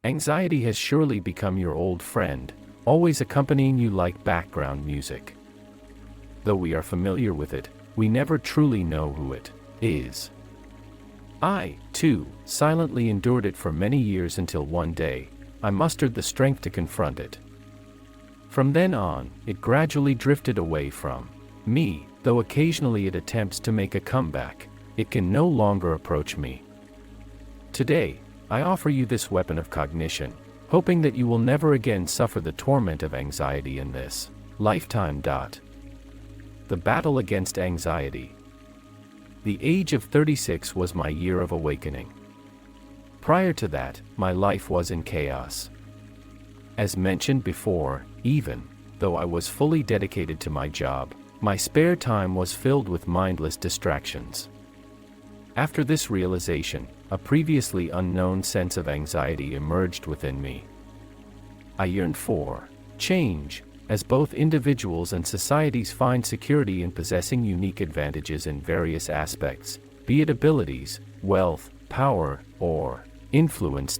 Anxiety has surely become your old friend, always accompanying you like background music. Though we are familiar with it, we never truly know who it is. I, too, silently endured it for many years until one day, I mustered the strength to confront it. From then on, it gradually drifted away from me, though occasionally it attempts to make a comeback. It can no longer approach me. Today, I offer you this weapon of cognition, hoping that you will never again suffer the torment of anxiety in this lifetime. The battle against anxiety. The age of 36 was my year of awakening. Prior to that, my life was in chaos. As mentioned before, even though I was fully dedicated to my job, my spare time was filled with mindless distractions. After this realization, a previously unknown sense of anxiety emerged within me. I yearned for change, as both individuals and societies find security in possessing unique advantages in various aspects, be it abilities, wealth, power, or influence.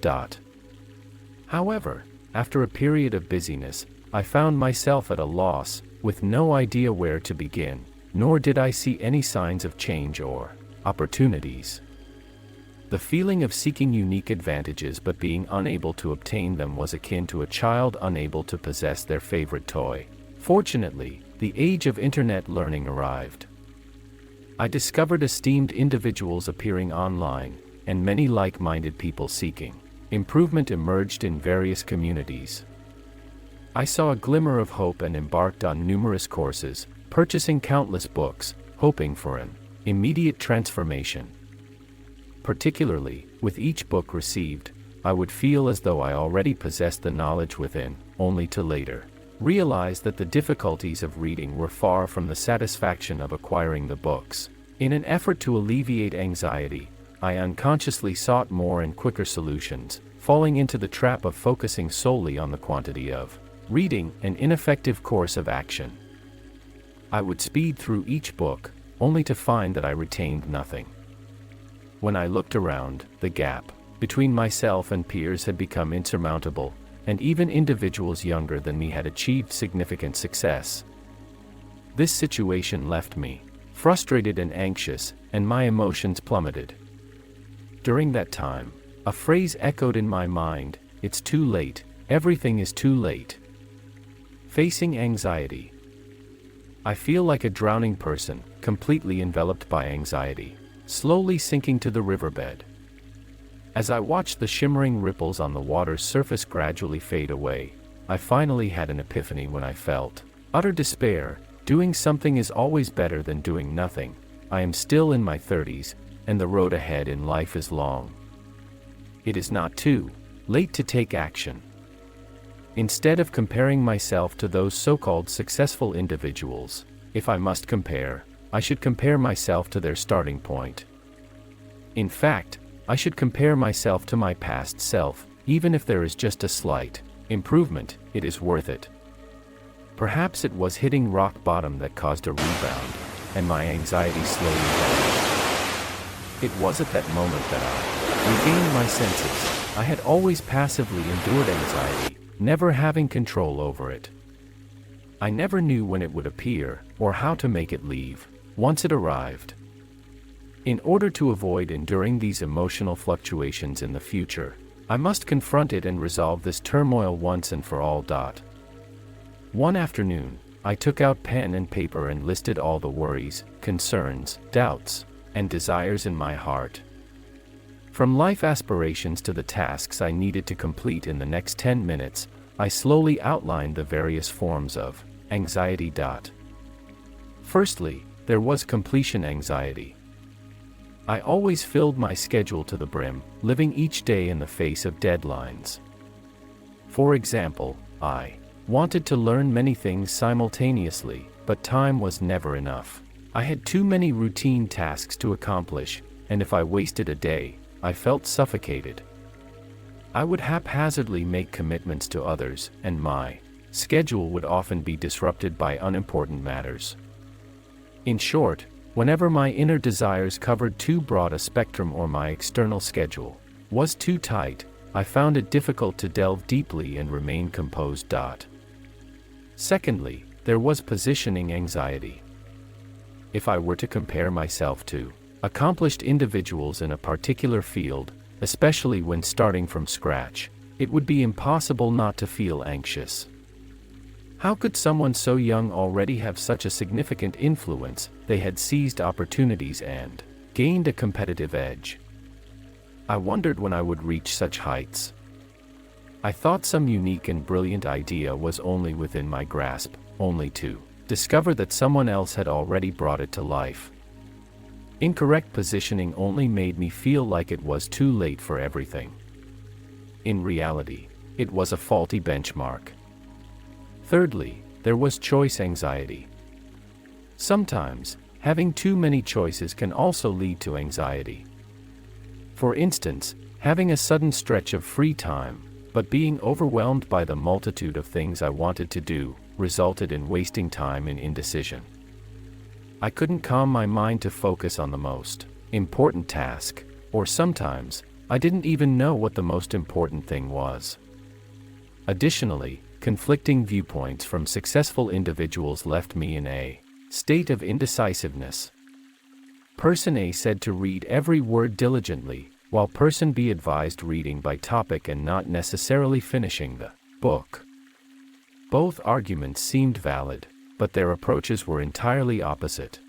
However, after a period of busyness, I found myself at a loss, with no idea where to begin, nor did I see any signs of change or opportunities. The feeling of seeking unique advantages but being unable to obtain them was akin to a child unable to possess their favorite toy. Fortunately, the age of internet learning arrived. I discovered esteemed individuals appearing online, and many like-minded people seeking improvement emerged in various communities. I saw a glimmer of hope and embarked on numerous courses, purchasing countless books, hoping for an immediate transformation. Particularly, with each book received, I would feel as though I already possessed the knowledge within, only to later realize that the difficulties of reading were far from the satisfaction of acquiring the books. In an effort to alleviate anxiety, I unconsciously sought more and quicker solutions, falling into the trap of focusing solely on the quantity of reading, an ineffective course of action. I would speed through each book, only to find that I retained nothing. When I looked around, the gap between myself and peers had become insurmountable, and even individuals younger than me had achieved significant success. This situation left me frustrated and anxious, and my emotions plummeted. During that time, a phrase echoed in my mind: "It's too late, everything is too late." Facing anxiety. I feel like a drowning person, completely enveloped by anxiety, slowly sinking to the riverbed. As I watched the shimmering ripples on the water's surface gradually fade away, I finally had an epiphany when I felt utter despair. Doing something is always better than doing nothing. I am still in my 30s, and the road ahead in life is long. It is not too late to take action. Instead of comparing myself to those so-called successful individuals, if I must compare, I should compare myself to their starting point. In fact, I should compare myself to my past self. Even if there is just a slight improvement, it is worth it. Perhaps it was hitting rock bottom that caused a rebound, and my anxiety slowly vanished. It was at that moment that I regained my senses. I had always passively endured anxiety, never having control over it. I never knew when it would appear, or how to make it leave, once it arrived. In order to avoid enduring these emotional fluctuations in the future, I must confront it and resolve this turmoil once and for all. One afternoon, I took out pen and paper and listed all the worries, concerns, doubts, and desires in my heart. From life aspirations to the tasks I needed to complete in the next 10 minutes, I slowly outlined the various forms of anxiety. Firstly, there was completion anxiety. I always filled my schedule to the brim, living each day in the face of deadlines. For example, I wanted to learn many things simultaneously, but time was never enough. I had too many routine tasks to accomplish, and if I wasted a day, I felt suffocated. I would haphazardly make commitments to others, and my schedule would often be disrupted by unimportant matters. In short, whenever my inner desires covered too broad a spectrum or my external schedule was too tight, I found it difficult to delve deeply and remain composed. Secondly, there was positioning anxiety. If I were to compare myself to accomplished individuals in a particular field, especially when starting from scratch, it would be impossible not to feel anxious. How could someone so young already have such a significant influence? They had seized opportunities and gained a competitive edge. I wondered when I would reach such heights. I thought some unique and brilliant idea was only within my grasp, only to discover that someone else had already brought it to life. Incorrect positioning only made me feel like it was too late for everything. In reality, it was a faulty benchmark. Thirdly, there was choice anxiety. Sometimes, having too many choices can also lead to anxiety. For instance, having a sudden stretch of free time, but being overwhelmed by the multitude of things I wanted to do, resulted in wasting time in indecision. I couldn't calm my mind to focus on the most important task, or sometimes, I didn't even know what the most important thing was. Additionally, conflicting viewpoints from successful individuals left me in a state of indecisiveness. Person A said to read every word diligently, while Person B advised reading by topic and not necessarily finishing the book. Both arguments seemed valid, but their approaches were entirely opposite.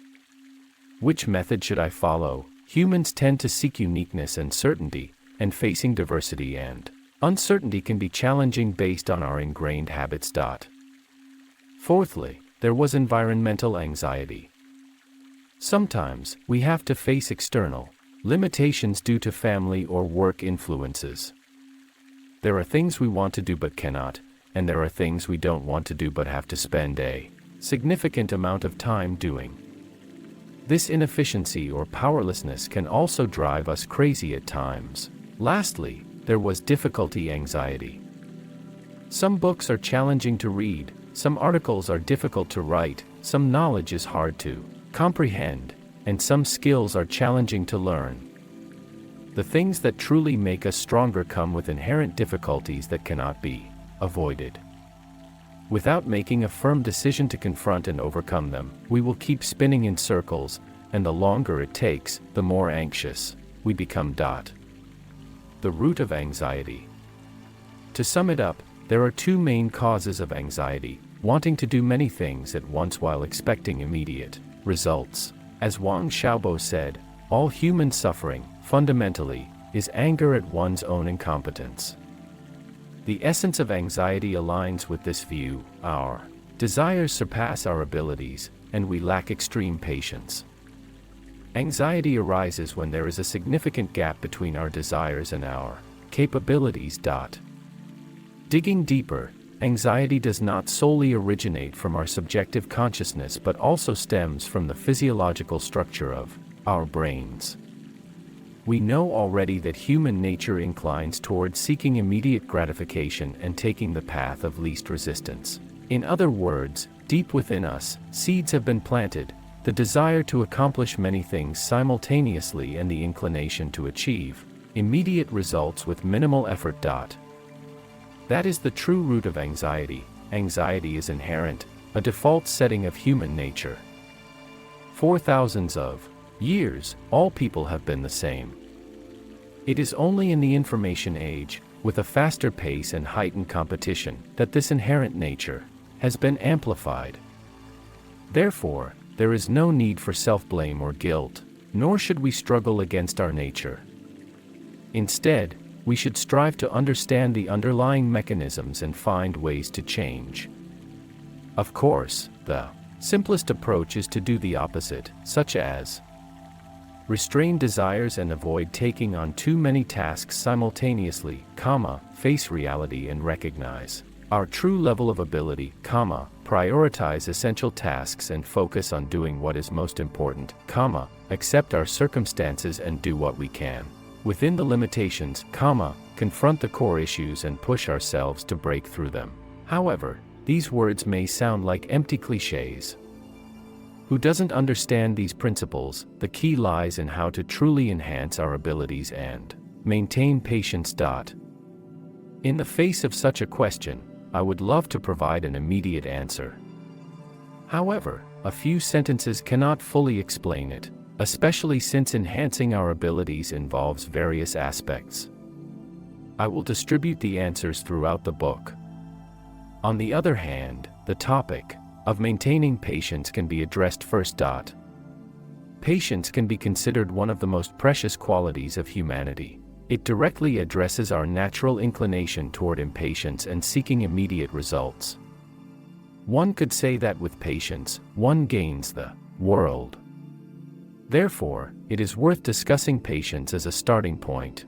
Which method should I follow? Humans tend to seek uniqueness and certainty, and facing diversity and uncertainty can be challenging based on our ingrained habits. Fourthly, there was environmental anxiety. Sometimes, we have to face external limitations due to family or work influences. There are things we want to do but cannot, and there are things we don't want to do but have to spend a significant amount of time doing. This inefficiency or powerlessness can also drive us crazy at times. Lastly, there was difficulty anxiety. Some books are challenging to read, some articles are difficult to write, some knowledge is hard to comprehend, and some skills are challenging to learn. The things that truly make us stronger come with inherent difficulties that cannot be avoided. Without making a firm decision to confront and overcome them, we will keep spinning in circles, and the longer it takes, the more anxious we become. The root of anxiety. To sum it up, there are two main causes of anxiety: wanting to do many things at once while expecting immediate results. As Wang Xiaobo said, all human suffering, fundamentally, is anger at one's own incompetence. The essence of anxiety aligns with this view. Our desires surpass our abilities, and we lack extreme patience. Anxiety arises when there is a significant gap between our desires and our capabilities. Digging deeper, anxiety does not solely originate from our subjective consciousness but also stems from the physiological structure of our brains. We know already that human nature inclines toward seeking immediate gratification and taking the path of least resistance. In other words, deep within us, seeds have been planted, the desire to accomplish many things simultaneously and the inclination to achieve immediate results with minimal effort. That is the true root of anxiety. Anxiety is inherent, a default setting of human nature. For thousands of years, all people have been the same. It is only in the information age, with a faster pace and heightened competition, that this inherent nature has been amplified. Therefore, there is no need for self-blame or guilt, nor should we struggle against our nature. Instead, we should strive to understand the underlying mechanisms and find ways to change. Of course, the simplest approach is to do the opposite, such as restrain desires and avoid taking on too many tasks simultaneously, face reality and recognize our true level of ability, prioritize essential tasks and focus on doing what is most important, accept our circumstances and do what we can within the limitations, confront the core issues and push ourselves to break through them. However, these words may sound like empty cliches. Who doesn't understand these principles? The key lies in how to truly enhance our abilities and maintain patience. In the face of such a question, I would love to provide an immediate answer. However, a few sentences cannot fully explain it, especially since enhancing our abilities involves various aspects. I will distribute the answers throughout the book. On the other hand, the topic of maintaining patience can be addressed first. Patience can be considered one of the most precious qualities of humanity. It directly addresses our natural inclination toward impatience and seeking immediate results. One could say that with patience, one gains the world. Therefore, it is worth discussing patience as a starting point.